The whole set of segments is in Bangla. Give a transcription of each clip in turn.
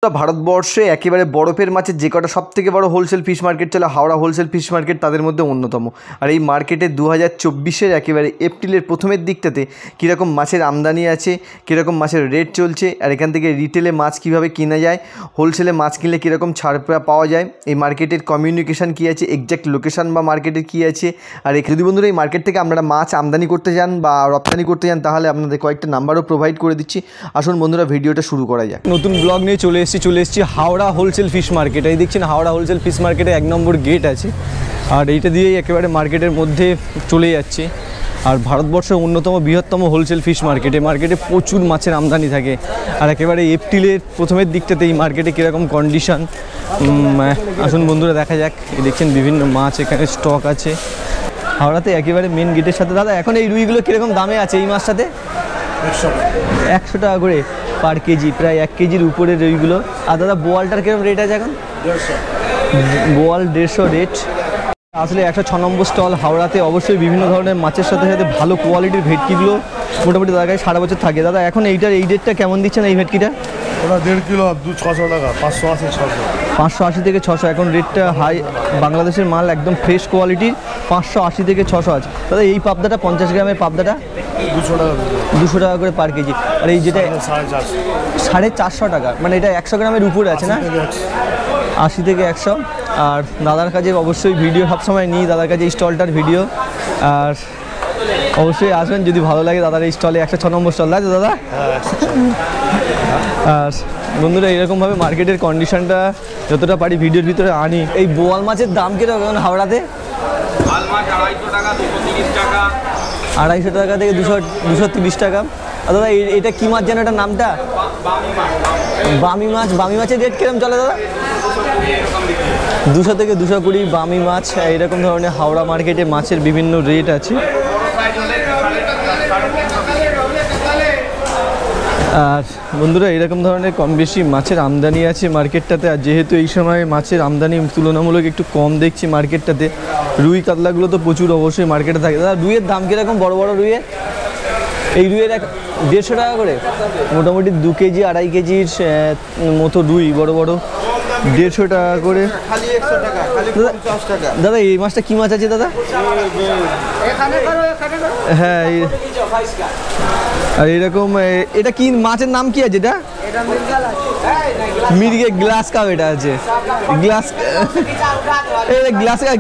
ভারতবর্ষে একেবারে বরফের মাছের যে কটা সবথেকে বড় হোলসেল ফিশ মার্কেট চলে হাওড়া হোলসেল ফিশ মার্কেট তাদের মধ্যে অন্যতম। আর এই মার্কেটে 2024-এর একেবারে এপ্রিলের প্রথমের দিকটাতে কীরকম মাছের আমদানি আছে, কীরকম মাছের রেট চলছে, আর এখান থেকে রিটেলে মাছ কীভাবে কেনা যায়, হোলসেলে মাছ কিনলে কীরকম ছাড় পাওয়া যায়, এই মার্কেটের কমিউনিকেশান কী আছে, এক্স্যাক্ট লোকেশান বা মার্কেটের কী আছে। আর যদি বন্ধুরা এই মার্কেট থেকে আপনারা মাছ আমদানি করতে যান বা রপ্তানি করতে যান তাহলে আপনাদের কয়েকটা নাম্বারও প্রোভাইড করে দিচ্ছি। আসুন বন্ধুরা ভিডিওটা শুরু করা যায়। নতুন ব্লগ নিয়ে চলে এসেছি হাওড়া হোলসেল ফিশ মার্কেট। এই দেখছেন হাওড়া হোলসেল ফিশ মার্কেটে 1 নম্বর গেট আছে, আর এইটা দিয়েই একেবারে মার্কেটের মধ্যে চলে যাচ্ছে। আর ভারতবর্ষের অন্যতম বৃহত্তম হোলসেল ফিশ মার্কেট, এই মার্কেটে প্রচুর মাছের আমদানি থাকে। আর একেবারে এপ্রিলের প্রথমের দিকটাতে এই মার্কেটে কীরকম কন্ডিশন আসুন বন্ধুরা দেখা যাক। এই দেখছেন বিভিন্ন মাছ এখানে স্টক আছে হাওড়াতে একেবারে মেন গেটের সাথে। দাদা এখন এই রুইগুলো কীরকম দামে আছে এই মাছটাতে? 100 টাকা করে পার কেজি, প্রায় 1 কেজির উপরে রুইগুলো। আর দাদা বোয়ালটার কীরকম রেট আছে এখন? 150 বোয়াল 150 রেট। আসলে 106 নম্বর স্টল হাওড়াতে। অবশ্যই বিভিন্ন ধরনের মাছের সাথে সাথে ভালো কোয়ালিটির ভেটকিগুলো মোটামুটি দাদা কাছে সারা বছর থাকে। দাদা এখন এই রেটটা কেমন দিচ্ছেন এই ভেটকিটা? ওটা 1.5 কিলো 600 টাকা, 580 600 580 থেকে 600 এখন রেটটা হাই। বাংলাদেশের মাল একদম ফ্রেশ কোয়ালিটির 580 থেকে 600 আছে। দাদা এই পাবদাটা 50 গ্রামের পাবদাটা 200 টাকা করে পার কেজি। আর এই যেটা 450 টাকা, মানে এটা 100 গ্রামের উপরে আছে না? 80 থেকে 100। আর দাদার কাছে অবশ্যই ভিডিও সবসময় নিই, দাদার কাছে এই স্টলটার ভিডিও। আর অবশ্যই আসবেন যদি ভালো লাগে দাদার এই স্টলে। 106 নম্বর স্টল আছে দাদা। আর বন্ধুরা এরকমভাবে মার্কেটের কন্ডিশনটা যতটা পারি ভিডিওর ভিতরে আনি। এই বোয়াল মাছের দাম কীরকম হাওড়াতে? 250 টাকা থেকে 230 টাকা। আর দাদা এটা কী মাছ যেন, এটার নামটা? বামি মাছ। বামি মাছের রেট কিরকম চলে দাদা? 200 থেকে 220 বামি মাছ। এইরকম ধরনের হাওড়া মার্কেটে মাছের বিভিন্ন রেট আছে। আর বন্ধুরা এরকম ধরনের কম বেশি মাছের আমদানি আছে মার্কেটটাতে। আর যেহেতু এই সময় মাছের আমদানি তুলনামূলক একটু কম দেখছি মার্কেটটাতে, রুই কাতলাগুলো তো প্রচুর অবশ্যই মার্কেটে থাকে। দাদা রুইয়ের দাম কীরকম? বড় বড় রুইয়ের, এই রুইয়ের 150 টাকা করে মোটামুটি 2 কেজি 2.5 কেজির মতো রুই বড় বড় 150 টাকা করে। দাদা এই মাছটা কী মাছ আছে দাদা? হ্যাঁ, আর এরকম এটা কি মাছের নাম কি আছে? এটা মির্গে গ্লাস কাপ এটা আছে।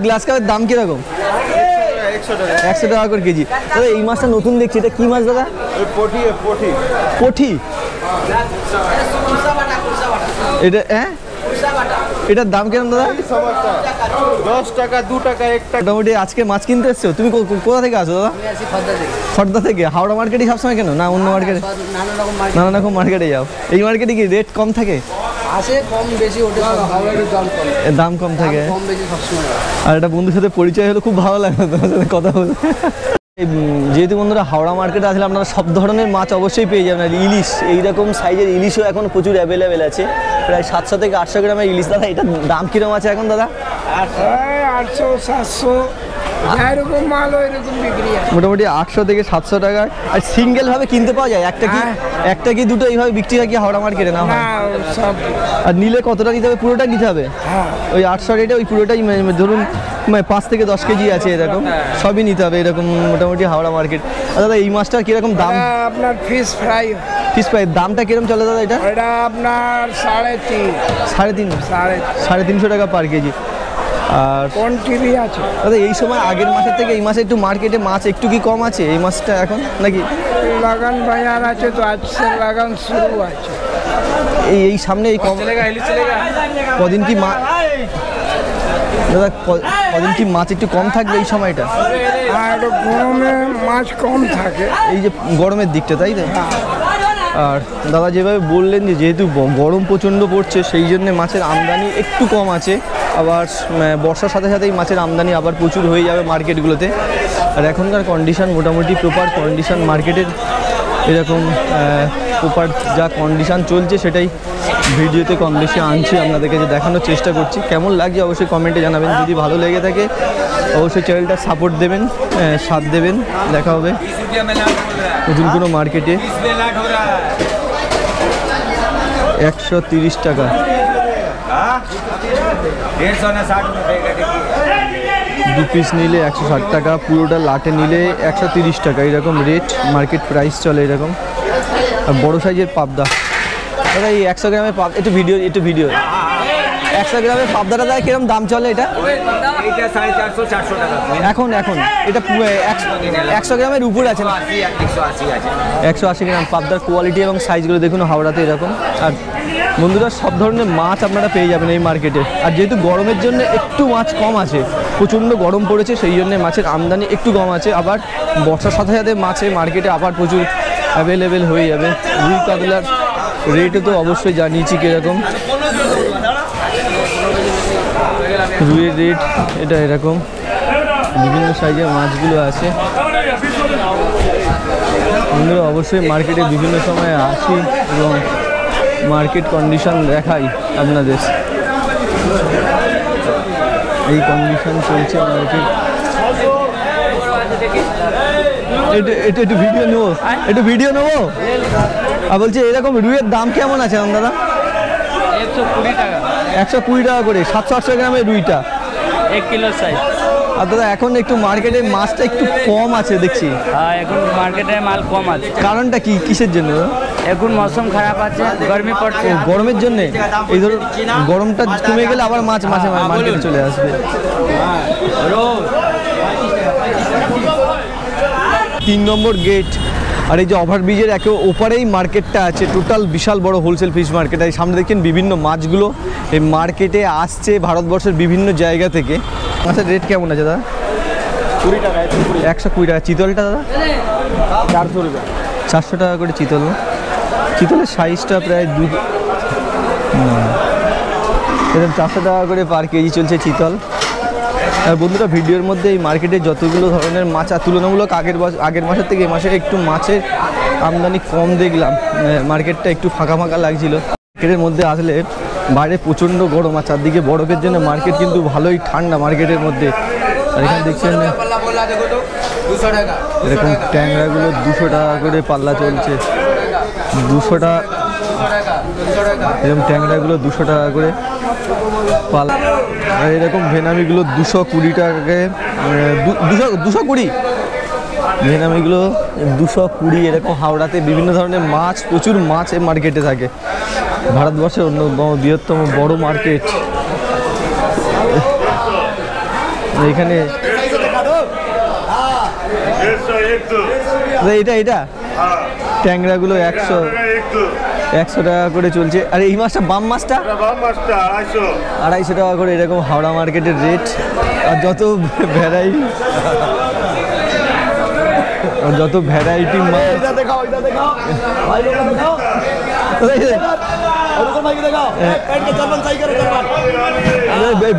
গ্লাস কাপের দাম কিরকম? 100 টাকা করে কেজি। দাদা এই মাছটা নতুন দেখছি, এটা কি মাছ দাদা? পঠি। এটা এটার দাম কেমন দাদা? 10 টাকা 2 টাকা 1 টাকা। মোটামুটি আজকে মাছ কিনতে এসছো তুমি? কোথা থেকে আসো দাদা? খড়দা থেকে। হাওড়া মার্কেটে সবসময় কেন না অন্য মার্কেটে? নানা রকম মার্কেটে যাও। এই মার্কেটে কি রেট কম থাকে? দাম কম থাকে। আর একটা বন্ধুর সাথে পরিচয় হলো, খুব ভালো লাগলো তোমার সাথে কথা বলে। যেহেতু বন্ধুরা হাওড়া মার্কেটে আসলে আপনারা সব ধরনের মাছ অবশ্যই পেয়ে যাবেন। আর ইলিশ, এইরকম সাইজের ইলিশও এখন প্রচুর অ্যাভেলেবেল আছে, প্রায় 700 থেকে 800 গ্রামের ইলিশ। দাদা এটার দাম কিরকম আছে এখন দাদা? 800 700 এরকম মাল এরকম বিক্রি হয় মোটামুটি 800 থেকে 700 টাকা। আর সিঙ্গেল ভাবে কিনতে পাওয়া যায়? একটা কি দুটো এইভাবে বিক্রি হয় কি হাওড়া মার্কেটে? না সব। আর নিলে কতটা নিতে হবে? পুরোটা নিতে হবে? ওই 800 রেটে ওই পুরোটাই, ধরুন 5 থেকে 10 কেজি আছে এরকম, সবই নিতে হবে এরকম মোটামুটি হাওড়া মার্কেট। আর দাদা এই মাছটার কিরকম দাম? আপনার ফিশ ফ্রাই দামটা কিরকম চলে দাদা এটা? এটা আপনার 350 টাকা পার কেজি। আর কোন টিভি আছে দাদা এই সময় আগের মাসের থেকে এই মাসে একটু মার্কেটে মাছ একটু কি কম আছে এই মাছটা এখন নাকি? লাগান বাজার আছে তো আজকে লাগান শুরু আছে। এই সামনে এই কম কদিন কি দাদা কদিন কি মাছ একটু কম থাকবে এই সময়টা? আর গরমে মাছ কম থাকে, এই যে গরমের দিকটা, তাই তো? আর দাদা যেভাবে বললেন যে যেহেতু গরম প্রচণ্ড পড়ছে সেই জন্যে মাছের আমদানি একটু কম আছে। আবার বর্ষার সাথে সাথেই মাছের আমদানি আবার প্রচুর হয়ে যাবে মার্কেটগুলোতে। আর এখনকার কন্ডিশন মোটামুটি প্রপার কন্ডিশন মার্কেটের, এরকম প্রপার যা কন্ডিশন চলছে সেটাই ভিডিওতে কম বেশি আনছি আপনাদেরকে, যে দেখানোর চেষ্টা করছি। কেমন লাগছে অবশ্যই কমেন্টে জানাবেন। যদি ভালো লেগে থাকে অবশ্যই চ্যানেলটা সাপোর্ট দেবেন, সাথ দেবেন। দেখা হবে নতুন কোনো মার্কেটে। 130 টাকা। 2 পিস নিলে 160 টাকা, পুরোটা লাটে নিলে 130 টাকা, এরকম রেট মার্কেট প্রাইস চলে এরকম। আর বড়ো সাইজের পাবদা, দাদা এই 100 গ্রামের একটু ভিডিও 100 গ্রামের পাবদাটা দাদা কিরকম দাম চলে এটা? এটা 450-400 টাকা। এখন এটা 100 গ্রামের উপর আছে না? 180 গ্রাম পাবদার কোয়ালিটি এবং সাইজগুলো দেখুন হাওড়াতে এরকম। আর বন্ধুরা সব ধরনের মাছ আপনারা পেয়ে যাবেন এই মার্কেটে। আর যেহেতু গরমের জন্য একটু মাছ কম আছে, প্রচণ্ড গরম পড়েছে, সেই জন্য মাছের আমদানি একটু কম আছে। আবার বর্ষার সাথে সাথে মাছের মার্কেটে আবার প্রচুর অ্যাভেলেবেল হয়ে যাবে। রুই কাতলার রেটও তো অবশ্যই জানিয়েছি কীরকম, রুইয়ের রেট এটা এরকম, বিভিন্ন সাইজের মাছগুলো আছে। বন্ধুরা অবশ্যই মার্কেটে বিভিন্ন সময় আসি এবং মার্কেট কন্ডিশন দেখাই আপনাদের। এই কন্ডিশন চলছে মার্কেট। একটু ভিডিও নেবো আর বলছি এরকম রুইয়ের দাম কেমন আছে দাদা? 120 টাকা। 120 টাকা করে 700-800 গ্রামের রুইটা, 1 কিলো সাইজ। আর দাদা এখন একটু মার্কেটে মাছটা একটু কম আছে দেখছি। হ্যাঁ, এখন মার্কেটে মাল কম আছে। কারণটা কি, কিসের জন্য? এখন মৌসুম খারাপ আছে, গরমি পড়ছে। গরমের জন্য? এই ধরুন গরমটা কমে গেলে আবার মাছ মার্কেটে চলে আসবে। 3 নম্বর গেট আর এই যে ওভারব্রিজের একে ওপারেই মার্কেটটা আছে, টোটাল বিশাল বড় হোলসেল ফিশ মার্কেট। এই সামনে দেখছেন বিভিন্ন মাছগুলো এই মার্কেটে আসছে ভারতবর্ষের বিভিন্ন জায়গা থেকে। মাছের রেট কেমন আছে দাদা? 20 টাকা। 120 টাকা। চিতলটা দাদা? 400 টাকা। 400 টাকা করে চিতল। চিতলের সাইজটা প্রায় এরকম 400 টাকা করে পার কেজি চলছে চিতল। আর বন্ধুরা ভিডিওর মধ্যে এই মার্কেটে যতগুলো ধরনের মাছ আর তুলনামূলক আগের মাসের থেকে এই মাসে একটু মাছের আমদানি কম দেখলাম, মার্কেটটা একটু ফাঁকা ফাঁকা লাগছিল। মার্কেটের মধ্যে আসলে বাইরে প্রচণ্ড গরম আর চারদিকে বরফের জন্য মার্কেট কিন্তু ভালোই ঠান্ডা মার্কেটের মধ্যে। আর এখানে দেখছেন এরকম ট্যাংরাগুলো 200 টাকা করে পাল্লা চলছে, 200 টাকা এরকম ট্যাংরাগুলো 200 টাকা করে পাল্লা। আর এরকম ভেনামিগুলো 220 টাকাকে 220 ভেনামিগুলো 220 এরকম। হাওড়াতে বিভিন্ন ধরনের মাছ, প্রচুর মাছ এই মার্কেটে থাকে, ভারতবর্ষের অন্যতম বৃহত্তম বড় মার্কেট। এখানে এটা ট্যাংরাগুলো 100 টাকা করে চলছে। আর এই মাছটা বাম মাছটা 250 টাকা করে এরকম হাওড়া মার্কেটের রেট। আর যত ভ্যারাইটি মাছ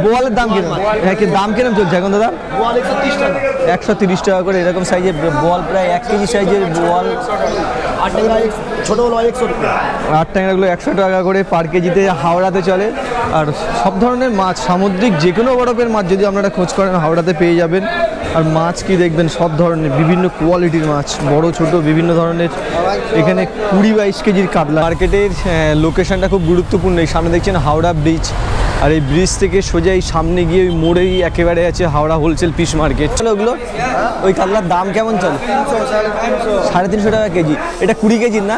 বোয়ালের দাম কিরকম? দাম কিরকম চলছে এখন দাদা? 130 টাকা করে এরকম সাইজের বোয়াল, প্রায় 1 কেজি সাইজের বোয়াল। আট ট্যাংরাগুলো 100 টাকা করে পার কেজিতে হাওড়াতে চলে। আর সব ধরনের মাছ, সামুদ্রিক যে কোনো বরফের মাছ যদি আপনারা খোঁজ করেন হাওড়াতে পেয়ে যাবেন। আর মাছ কি দেখবেন, সব ধরনের বিভিন্ন কোয়ালিটির মাছ, বড় ছোট বিভিন্ন ধরনের। এখানে 20-22 কেজির কাতলা। মার্কেটের লোকেশনটা খুব গুরুত্বপূর্ণ। এই সামনে দেখছেন হাওড়া ব্রিজ, আর এই ব্রিজ থেকে সোজা এই সামনে গিয়ে ওই মোড়েই একেবারে আছে হাওড়া হোলসেল ফিশ মার্কেট। চলো ওগুলো, ওই কাতলার দাম কেমন চলে? 350 টাকা কেজি। এটা 20 কেজির না?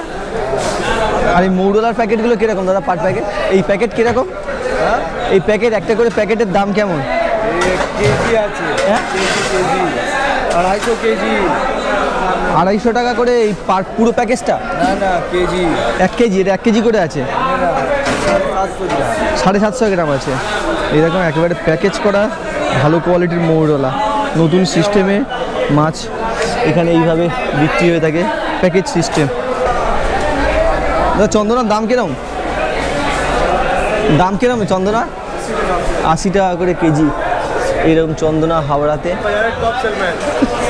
আর এই মৌরলার প্যাকেটগুলো কীরকম দাদা পার প্যাকেট? এই প্যাকেট কীরকম? এই প্যাকেট একটা করে প্যাকেটের দাম কেমন? কেজি আছে, হ্যাঁ 250 কেজি। 250 টাকা করে এই পুরো প্যাকেজটা? না কেজি। 1 কেজি, এটা 1 কেজি করে আছে, 750 গ্রাম আছে। এরকম একেবারে প্যাকেজ করা ভালো কোয়ালিটির মৌরলা, নতুন সিস্টেমে মাছ এখানে এইভাবে বিক্রি হয়ে থাকে, প্যাকেজ সিস্টেম। দাদা চন্দনার দাম কিরম? চন্দনা? 80 টাকা করে কেজি এরকম চন্দনা হাওড়াতে।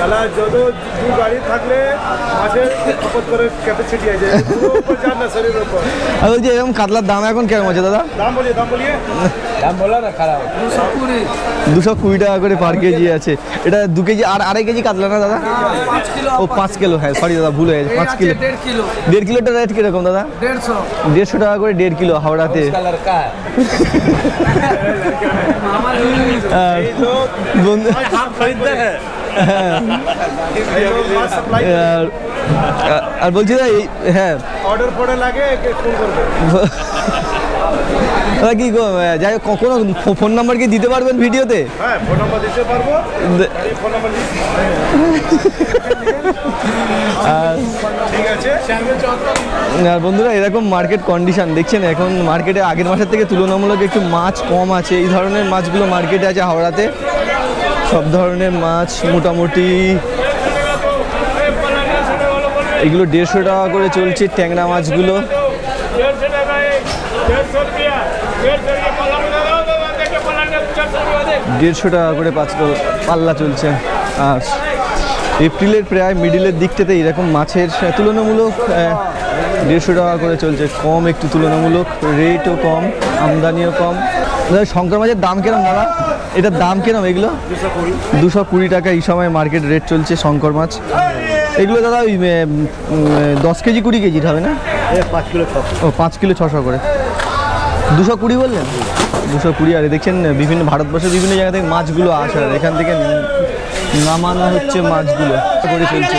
তাহলে যত দু গাড়ি থাকলে মাছের খপত করে ক্যাপাসিটি আছে উপর যান না শরীরের উপর। আর বলছি এরকম কাতলার দাম এখন কেমন আছে দাদা? দাম বলিয়ে দাম বলো না খারাপ 220 টাকা করে পার কেজি আছে। এটা 2 কেজি আর আড়াই কেজি কাতলা না দাদা? 5 কিলো ও 5 কিলো, হ্যাঁ সরি দাদা ভুল হয়ে গেছে, 5 কিলো। 1.5 কিলো 1.5 কিলোটা রেট কিরকম দাদা? 150 টাকা করে 1.5 কিলো হাওড়াতে। কালার কা আর বন্ধু হাফ খরিদতে হ্যাঁ মাছ সাপ্লাই আর বলছি দাদা হ্যাঁ অর্ডার পড়ে লাগে ফোন করবে। দাদা কি যাই হোক কোনো ফোন নাম্বার কি দিতে পারবেন ভিডিওতে? হ্যাঁ ফোন নাম্বার দিতে পারবো, এই ফোন নাম্বার ঠিক আছে। আর বন্ধুরা এরকম মার্কেট কন্ডিশন দেখছেন, এখন মার্কেটে আগের মাসের থেকে তুলনামূলক একটু মাছ কম আছে। এই ধরনের মাছগুলো মার্কেটে আছে হাওড়াতে, সব ধরনের মাছ মোটামুটি এগুলো 150 টাকা করে চলছে। ট্যাংরা মাছগুলো 150 টাকা করে পাল্লা চলছে। আর এপ্রিলের প্রায় মিডিলের দিকটাতে এরকম মাছের তুলনামূলক 150 টাকা করে চলছে, কম একটু তুলনামূলক, রেটও কম, আমদানিও কম। দাদা শঙ্কর মাছের দাম কিরম দাদা? এটার দাম কিরম এগুলো? 220 টাকা এই সময় মার্কেট রেট চলছে শঙ্কর মাছ। এগুলো দাদা ওই 10 কেজি 20 কেজির হবে না? 5 কিলো 600। ও 5 কিলো 600 করে, 220 বললেন? 220। আর দেখছেন বিভিন্ন ভারতবর্ষের বিভিন্ন জায়গা থেকে মাছগুলো আসে, আর এখান থেকে নামানো হচ্ছে মাছগুলো করে চলছে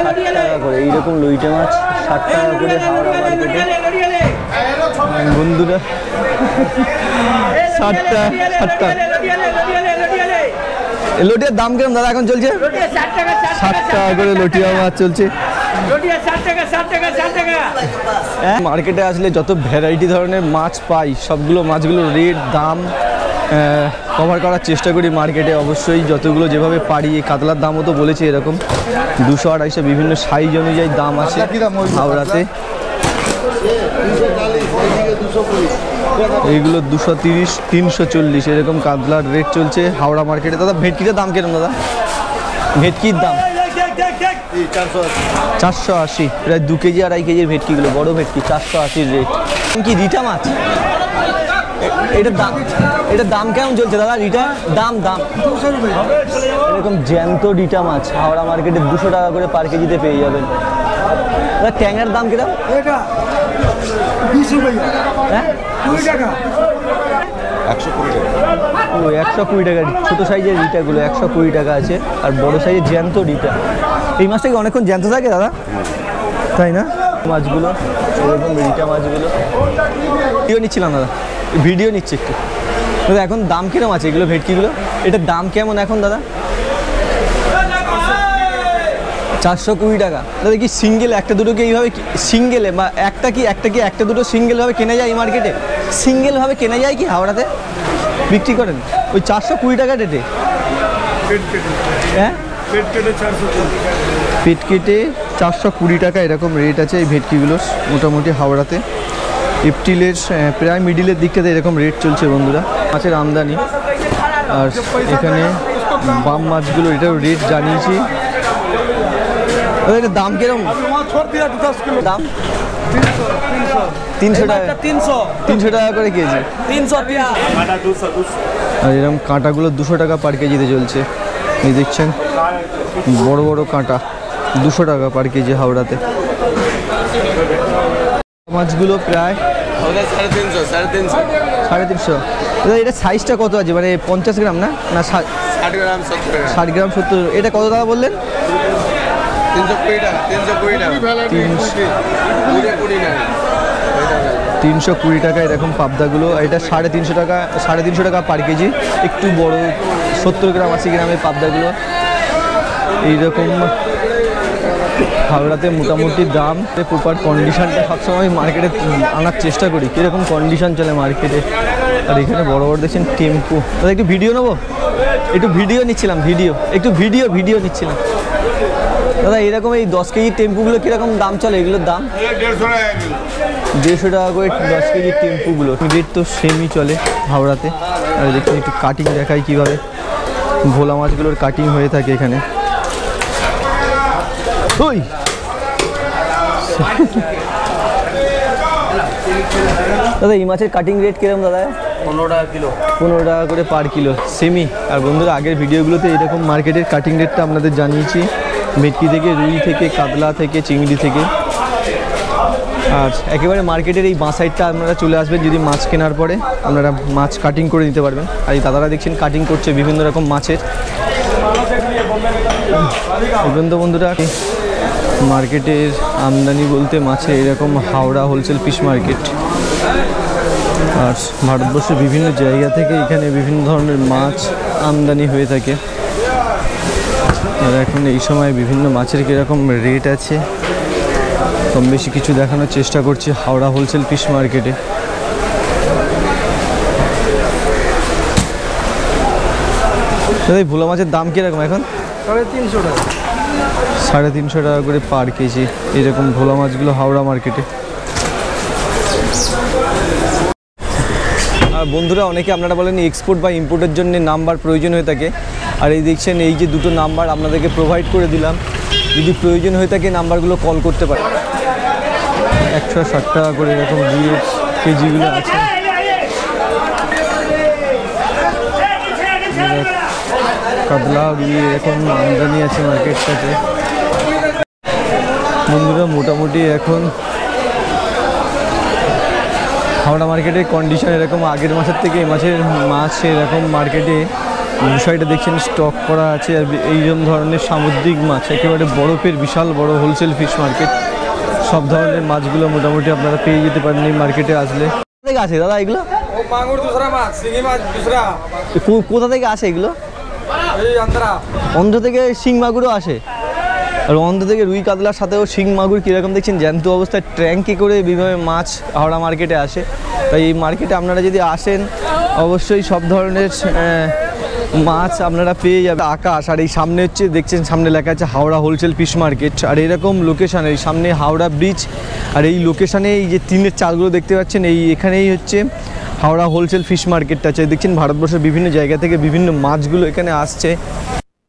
60 টাকা করে। এইরকম লইটে মাছ 60 টাকা করে হাওড়া মার্কেটে বন্ধুরা 60 টাকা। লটিয়ার দাম কিরম দাদা এখন চলছে? 60 টাকা করে লটিয়া মাছ চলছে। মার্কেটে আসলে যত ভ্যারাইটি ধরনের মাছ পাই সবগুলো মাছগুলো রেট দাম কভার করার চেষ্টা করি মার্কেটে। অবশ্যই যতগুলো যেভাবে পারি। এই কাতলার দামও তো বলেছি এরকম 200 250 বিভিন্ন সাইজ অনুযায়ী দাম আছে হাওড়াতে। এইগুলো 230 340 এরকম কাতলার রেট চলছে হাওড়া মার্কেটে। দাদা ভেটকিটার দাম কিরকম দাদা? ভেটকির দাম 480, প্রায় 2 কেজি 2.5 কেজির ভেটকিগুলো, বড় ভেটকি 480 রেট। কি রিটা মাছ? এটার দাম কেমন চলছে দাদা? রিটা দাম 200 টাকা। এরকম জ্যান্ত রিটা মাছ হাওড়া মার্কেটে 200 টাকা করে পার কেজিতে পেয়ে যাবেন। দাদা ট্যাংরার দাম কিরকম? এটা 20 টাকা হ্যাঁ 20 টাকা 120 টাকা। ও 120 টাকা। ছোটো সাইজের রিটাগুলো 120 টাকা আছে, আর বড় সাইজের জ্যান্ত রিটা। এই মাছটা কি অনেকক্ষণ জ্যান্ত থাকে দাদা, তাই না? মাছগুলো এরকম রিটা মাছগুলো ভিডিও নিচ্ছিলাম দাদা, ভিডিও নিচ্ছি একটু। দাদা এখন দাম কিরম আছে এগুলো ভেটকিগুলো? এটার দাম কেমন এখন দাদা? 420 টাকা। দাদা কি সিঙ্গেল একটা দুটোকে এইভাবে সিঙ্গেলে বা একটা দুটো সিঙ্গেলভাবে কেনা যায় এই মার্কেটে? সিঙ্গেলভাবে কেনা যায় কি হাওড়াতে বিক্রি করেন ওই 420 টাকা রেটে? হ্যাঁ পেট কেটে 420। পেট কেটে 420 টাকা এরকম রেট আছে এই ভেটকিগুলোর মোটামুটি হাওড়াতে। এপ্রিলের প্রায় মিডিলের দিকটাতে এরকম রেট চলছে বন্ধুরা মাছের আমদানি। আর এখানে বাম মাছগুলো এটাও রেট জানিয়েছি। এটার দাম কিরকম? দাম 300 টাকা। 300 টাকা করে কেজি। 300 আর এরকম কাঁটাগুলো 200 টাকা পার কেজিতে চলছে। এই দেখছেন বড় বড় কাঁটা 200 টাকা পার কেজি হাওড়াতে। মাছগুলো প্রায় 350। এটা সাইজটা কত আছে, মানে 50 গ্রাম না 60 গ্রাম 70? এটা কত টাকা বললেন? 320 টাকা এরকম পাবদাগুলো। এটা 350 টাকা পার কেজি। একটু বড় 70 গ্রাম 80 গ্রামের পাবদাগুলো এইরকম হাওড়াতে মোটামুটি দাম। প্রপার কন্ডিশনটা সবসময় মার্কেটে আনার চেষ্টা করি, কীরকম কন্ডিশন চলে মার্কেটে। আর এখানে বড় বড় দেখছেন টেম্পো। দাদা একটু ভিডিও নেবো? একটু ভিডিও নিচ্ছিলাম, ভিডিও নিচ্ছিলাম দাদা। এরকম এই 10 কেজির টেম্পুগুলো কীরকম দাম চলে এগুলোর দাম? 150 টাকা করে 10 কেজির টেম্পুগুলো। রেট তো সেমই চলে হাওড়াতে। আর দেখুন একটু কাটিং দেখাই কীভাবে ভোলা মাছগুলোর কাটিং হয়ে থাকে এখানে। ওই দাদা এই মাছের কাটিং রেট কিরকম দাদা? 15 টাকা কিলো। 15 টাকা করে পার কিলো সেমি। আর বন্ধুরা আগের ভিডিওগুলোতে এরকম মার্কেটের কাটিং রেটটা আপনাদের জানিয়েছি, ভেটকি থেকে, রুই থেকে, কাতলা থেকে, চিংড়ি থেকে। আর একেবারে মার্কেটের এই বাঁ সাইডটা আপনারা চলে আসবেন, যদি মাছ কেনার পরে আপনারা মাছ কাটিং করে নিতে পারবেন। আর এই দাদারা দেখছেন কাটিং করছে বিভিন্ন রকম মাছের। তো বন্ধুরা মার্কেটের আমদানি বলতে মাছের এরকম হাওড়া হোলসেল ফিশ মার্কেট, আর ভারতবর্ষের বিভিন্ন জায়গা থেকে এখানে বিভিন্ন ধরনের মাছ আমদানি হয়ে থাকে। আর এখন এই সময় বিভিন্ন মাছের কীরকম রেট আছে কম বেশি কিছু দেখানোর চেষ্টা করছি হাওড়া হোলসেল ফিশ মার্কেটে। দাদা ভোলা মাছের দাম কীরকম এখন? 350 টাকা। 350 টাকা করে পার কেজি এরকম ভোলা মাছগুলো হাওড়া মার্কেটে। আর বন্ধুরা অনেকে আপনারা বলেন এক্সপোর্ট বা ইম্পোর্টের জন্য নাম্বার প্রয়োজন হয়ে থাকে, আর এই দেখছেন এই যে দুটো নাম্বার আপনাদেরকে প্রোভাইড করে দিলাম, যদি প্রয়োজন হয়ে থাকে নাম্বারগুলো কল করতে পারে। 160 টাকা করে এরকম রুইয়ের কেজিগুলো আছে। কাতলা রুই এরকম আমদানি আছে মার্কেটটাতে। বন্ধুরা মোটামুটি এখন হাওড়া মার্কেটের কন্ডিশন এরকম, আগের মাসের থেকে এই মাছের মাছ এরকম মার্কেটে বিষয়টা দেখছেন স্টক করা আছে। আর এইরকম ধরনের সামুদ্রিক মাছ একেবারে বরফের বিশাল বড় হোলসেল ফিশ মার্কেট, সব ধরনের মাছগুলো মোটামুটি আপনারা পেয়ে যেতে পারেন এই মার্কেটে আসলে। কোথা থেকে আসে দাদা এগুলো? मांगुर दूसरा माछ, सिंगी माछ दूसरा। কোথা থেকে আসে এগুলো? ये अंतरा। অন্ধ্র থেকে শিং মাগুরও আসে, আর অন্ধ্র থেকে রুই কাতলার সাথেও শিং মাগুর কীরকম দেখছেন জ্যান্ত অবস্থায় ট্র্যাঙ্কে করে বিভিন্ন মাছ হাওড়া মার্কেটে আসে। তাই এই মার্কেটে আপনারা যদি আসেন অবশ্যই সব ধরনের মাছ আপনারা পেয়ে যাবেন। আকাশ আর এই সামনে হচ্ছে দেখছেন সামনে লেখা আছে হাওড়া হোলসেল ফিশ মার্কেট। আর এরকম লোকেশানে এই সামনে হাওড়া ব্রিজ, আর এই লোকেশানে এই যে টিনের চালগুলো দেখতে পাচ্ছেন এই এখানেই হচ্ছে হাওড়া হোলসেল ফিশ মার্কেটটা আছে। দেখছেন ভারতবর্ষের বিভিন্ন জায়গা থেকে বিভিন্ন মাছগুলো এখানে আসছে,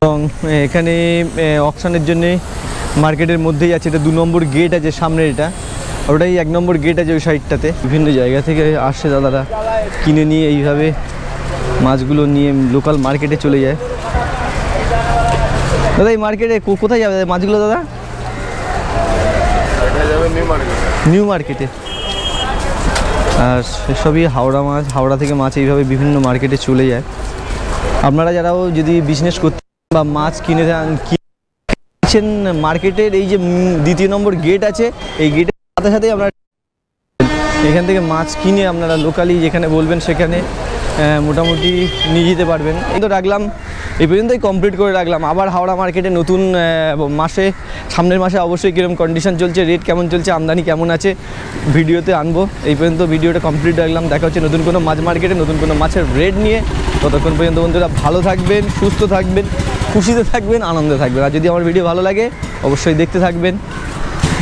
এবং এখানে অকশনের জন্য মার্কেটের মধ্যেই আছে। এটা 2 নম্বর গেট আছে সামনে, এটা ওটাই 1 নম্বর গেট আছে ওই সাইডটাতে। বিভিন্ন জায়গা থেকে আসছে দাদারা কিনে নিয়ে এইভাবে মাছগুলো নিয়ে লোকাল মার্কেটে চলে যায়। দাদা এই মার্কেটে কোথায় যাবে মাছগুলো দাদা? নিউ মার্কেটে। আর সবই হাওড়া মাছ, হাওড়া থেকে মাছ এইভাবে বিভিন্ন মার্কেটে চলে যায়। আপনারা যারাও যদি বিজনেস করতে বা মাছ কিনে কিনছেন মার্কেটের এই যে 2 নম্বর গেট আছে, এই গেটের সাথে সাথেই আপনারা এখান থেকে মাছ কিনে আপনারা লোকালি যেখানে বলবেন সেখানে মোটামুটি নিয়ে যেতে পারবেন। এই তো রাখলাম, এই পর্যন্তই কমপ্লিট করে রাখলাম। আবার হাওড়া মার্কেটে নতুন মাসে, সামনের মাসে অবশ্যই কীরকম কন্ডিশন চলছে, রেট কেমন চলছে, আমদানি কেমন আছে ভিডিওতে আনবো। এই পর্যন্ত ভিডিওটা কমপ্লিট রাখলাম। দেখা হচ্ছে নতুন কোনো মাছ মার্কেটে নতুন কোনো মাছের রেট নিয়ে। ততক্ষণ পর্যন্ত বন্ধুরা ভালো থাকবেন, সুস্থ থাকবেন, খুশিতে থাকবেন, আনন্দে থাকবেন। আর যদি আমার ভিডিও ভালো লাগে অবশ্যই দেখতে থাকবেন।